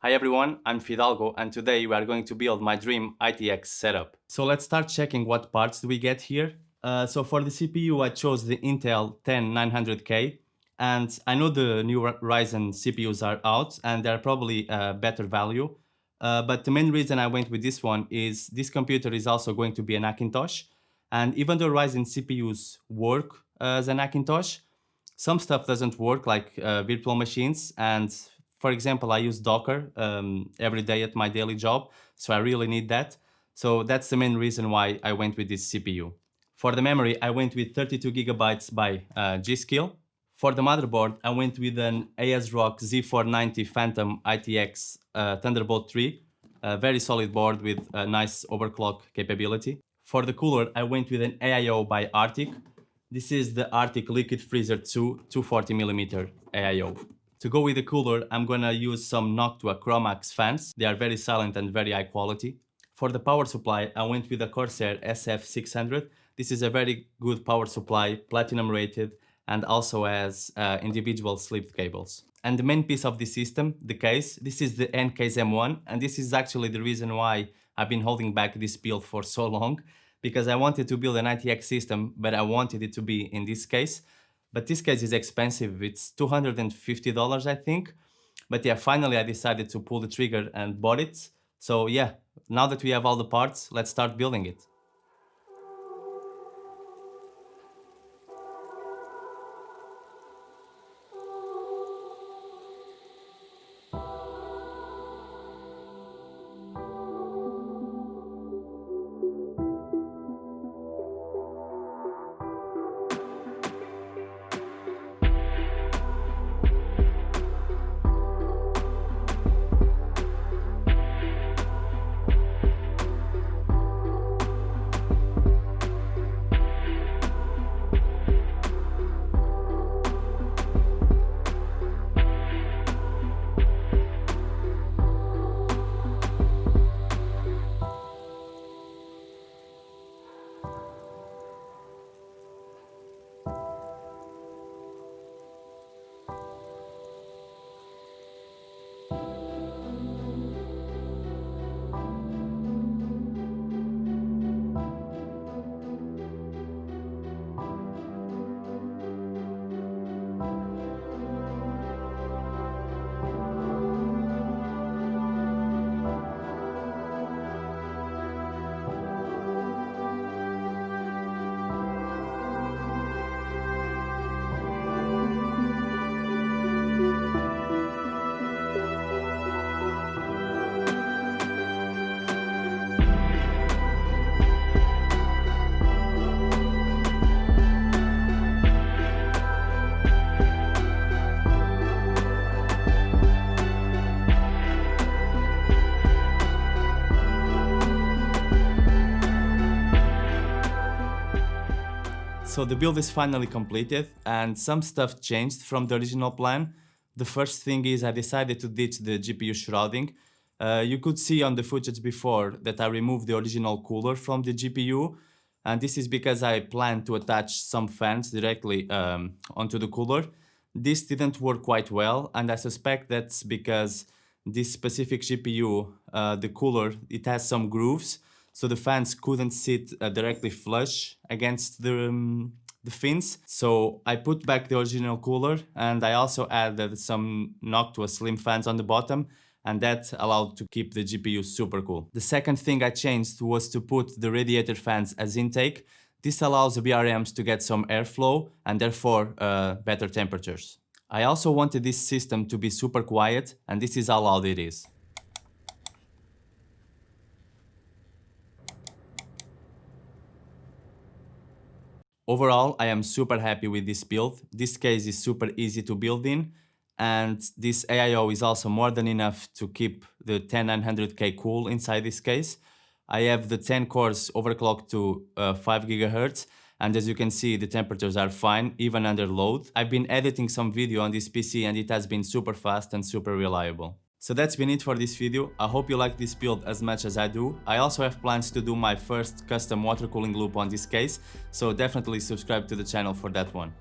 Hi everyone, I'm Fidalgo and today we are going to build my dream ITX setup. So let's start checking what parts do we get here. So for the CPU I chose the Intel 10900K and I know the new Ryzen CPUs are out and they're probably better value. But the main reason I went with this one is this computer is also going to be an Macintosh, and even though Ryzen CPUs work as an Macintosh, some stuff doesn't work like virtual machines, and for example, I use Docker every day at my daily job, so I really need that. So that's the main reason why I went with this CPU. For the memory, I went with 32 gigabytes by G.Skill. For the motherboard, I went with an Asrock Z490 Phantom ITX Thunderbolt 3, a very solid board with a nice overclock capability. For the cooler, I went with an AIO by Arctic. This is the Arctic Liquid Freezer 2 240mm AIO. To go with the cooler, I'm gonna use some Noctua Chromax fans. They are very silent and very high quality. For the power supply, I went with the Corsair SF600. This is a very good power supply, platinum rated, and also has individual slipped cables. And the main piece of the system, the case, this is the Ncase M1, and this is actually the reason why I've been holding back this build for so long, because I wanted to build an ITX system, but I wanted it to be in this case. But this case is expensive, it's $250 I think. But yeah, finally I decided to pull the trigger and bought it. So yeah, now that we have all the parts, let's start building it. So the build is finally completed and some stuff changed from the original plan. The first thing is I decided to ditch the GPU shrouding. You could see on the footage before that I removed the original cooler from the GPU, and this is because I planned to attach some fans directly onto the cooler. This didn't work quite well, and I suspect that's because this specific GPU, the cooler, it has some grooves, so the fans couldn't sit directly flush against the fins. So I put back the original cooler, and I also added some Noctua slim fans on the bottom, and that allowed to keep the GPU super cool. The second thing I changed was to put the radiator fans as intake. This allows the VRMs to get some airflow and therefore better temperatures. I also wanted this system to be super quiet, and this is how loud it is. Overall, I am super happy with this build. This case is super easy to build in, and this AIO is also more than enough to keep the 10900K cool inside this case. I have the 10 cores overclocked to 5 GHz, and as you can see, the temperatures are fine, even under load. I've been editing some video on this PC and it has been super fast and super reliable. So that's been it for this video. I hope you like this build as much as I do. I also have plans to do my first custom water cooling loop on this case, so definitely subscribe to the channel for that one.